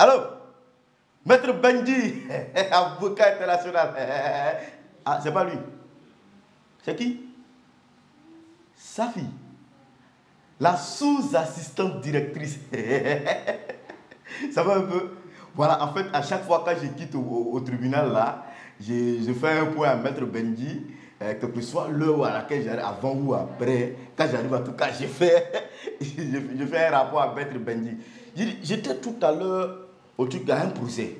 Allô? Maître Benji, avocat international. Ah, c'est pas lui. C'est qui? Sa fille. La sous-assistante directrice. Ça va un peu. Voilà, en fait, à chaque fois que je quitte au tribunal, là, je fais un point à Maître Benji, que ce soit l'heure à laquelle j'arrive, avant ou après, quand j'arrive en tout cas, je fais un rapport à Maître Benji. J'étais tout à l'heure au truc à un procès.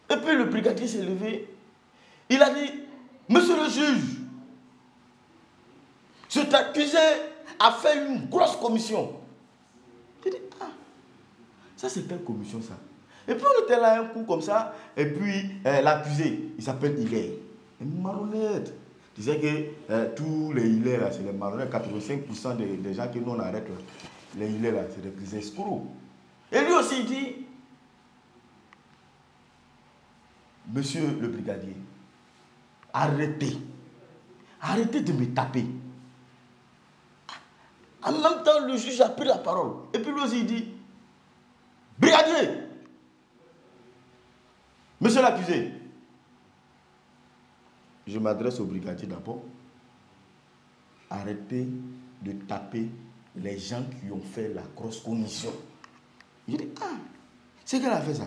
Et puis le brigadier s'est levé. Il a dit, monsieur le juge, cet accusé a fait une grosse commission. J'ai dit, ah, ça c'est quelle commission ça? Et puis on était là un coup comme ça, et puis l'accusé, il s'appelle Hilaire. Une marionnette. Tu sais que tous les Hilaires là, c'est les marionnettes, 85% des gens que nous on arrête là, les Hilaires là, c'est des escrocs. Et lui aussi il dit, monsieur le brigadier, arrêtez de me taper. En même temps, le juge a pris la parole. Et puis lui aussi il dit, brigadier, monsieur l'accusé, je m'adresse au brigadier d'abord. Arrêtez de taper les gens qui ont fait la grosse commission. Je dis, ah, c'est qu'elle a fait ça.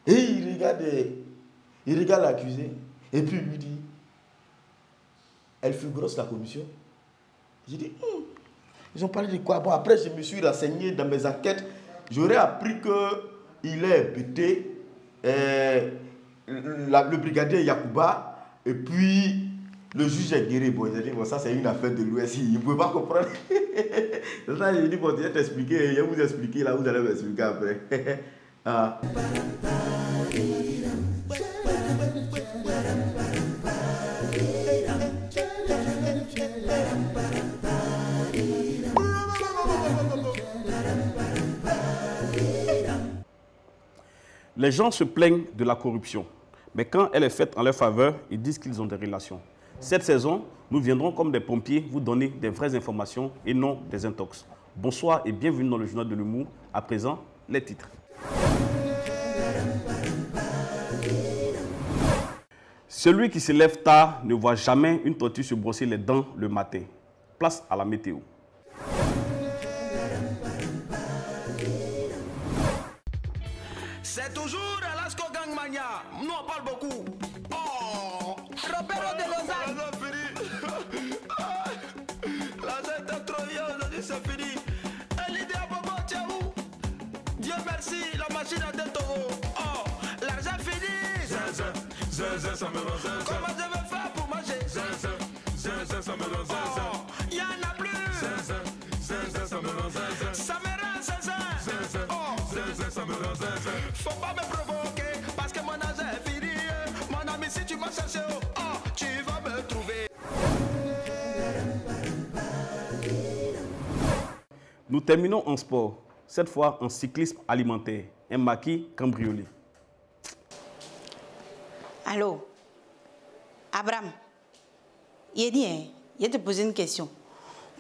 Et il regarde l'accusé. Et puis il lui dit, elle fut grosse la commission. J'ai dit, ils ont parlé de quoi? Bon, après je me suis renseigné dans mes enquêtes. J'aurais appris qu'il est pété. Le brigadier Yacouba, et puis le juge est guéri. Bon, il a dit, bon, ça c'est une affaire de l'Ouest, il ne pouvait pas comprendre. C'est ça, il dit, bon, je vais t'expliquer, je vais vous expliquer, là, vous allez m'expliquer après. Ah. Les gens se plaignent de la corruption, mais quand elle est faite en leur faveur, ils disent qu'ils ont des relations. Cette saison, nous viendrons comme des pompiers vous donner des vraies informations et non des intox. Bonsoir et bienvenue dans le journal de l'humour. À présent, les titres. Celui qui se lève tard ne voit jamais une tortue se brosser les dents le matin. Place à la météo. C'est toujours Alasco Gangmania. Nous on parle beaucoup. Oh, Roberto de Lausanne. L'argent était trop vieux, aujourd'hui c'est fini. Et l'idée à Bobo, tiens où? Dieu merci, la machine a des taureaux. Oh, l'argent fini. Ça me rend zin. Comment je vais faire pour manger? Ça me rend zin. Oh, y'en a plus. Ça me rend zin. Ça me rend zin. Oh, ça me rend zin. Faut pas me provoquer parce que mon âge est fini. Mon ami, si tu m'as cherché, oh, tu vas me trouver. Nous terminons en sport, cette fois en cyclisme alimentaire. Un maquis cambriolé. Allô, Abraham, je te poser une question.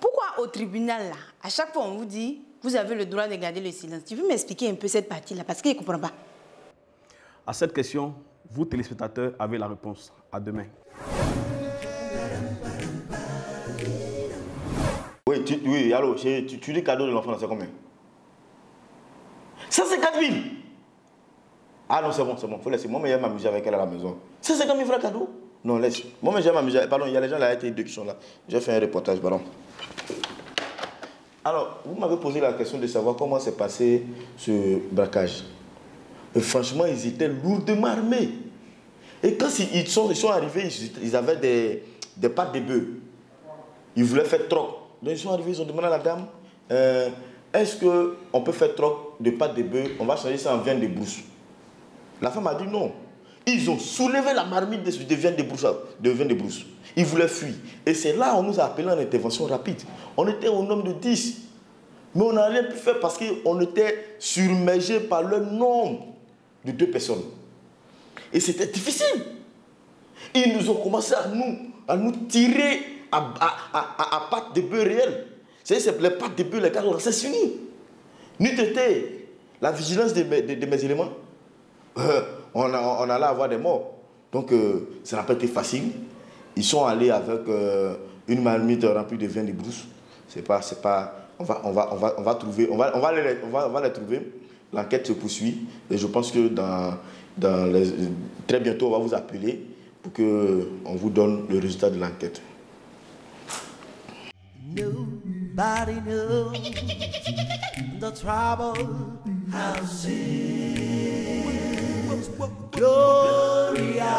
Pourquoi au tribunal, là, à chaque fois on vous dit, vous avez le droit de garder le silence? Tu veux m'expliquer un peu cette partie-là, parce que je ne comprends pas. À cette question, vous téléspectateurs avez la réponse. À demain. Oui, allô, tu dis cadeau de l'enfant, c'est combien? 150 000. Ah non, c'est bon, faut laisser. Moi, je vais m'amuser avec elle à la maison. 150 000 francs cadeau? Non, laisse. Moi, je vais m'amuser. Pardon, il y a les gens là qui sont là. J'ai fait un reportage, pardon. Alors, vous m'avez posé la question de savoir comment s'est passé ce braquage. Et franchement, ils étaient lourdement armés. Et quand ils sont arrivés, ils avaient des pattes de bœuf. Ils voulaient faire troc. Donc ils sont arrivés, ils ont demandé à la dame, est-ce qu'on peut faire troc de pattes de bœuf? On va changer ça en viande de brousse. La femme a dit non. Ils ont soulevé la marmite de viande de brousse. Ils voulaient fuir. Et c'est là qu'on nous a appelé en intervention rapide. On était au nombre de 10. Mais on n'a rien pu faire parce qu'on était submergé par le nombre de 2 personnes. Et c'était difficile. Ils nous ont commencé à nous tirer à pattes de bœuf réelles. C'est les pattes de bœuf, les gars lançaient sur nous. Nous étions la vigilance de mes éléments, on allait avoir des morts. Donc, ça n'a pas été facile. Ils sont allés avec une marmite remplie de vin de brousse. C'est pas, on va trouver, on va les trouver. L'enquête se poursuit et je pense que très bientôt, on va vous appeler pour qu'on vous donne le résultat de l'enquête. Nobody knows the trouble I've seen. Gloria.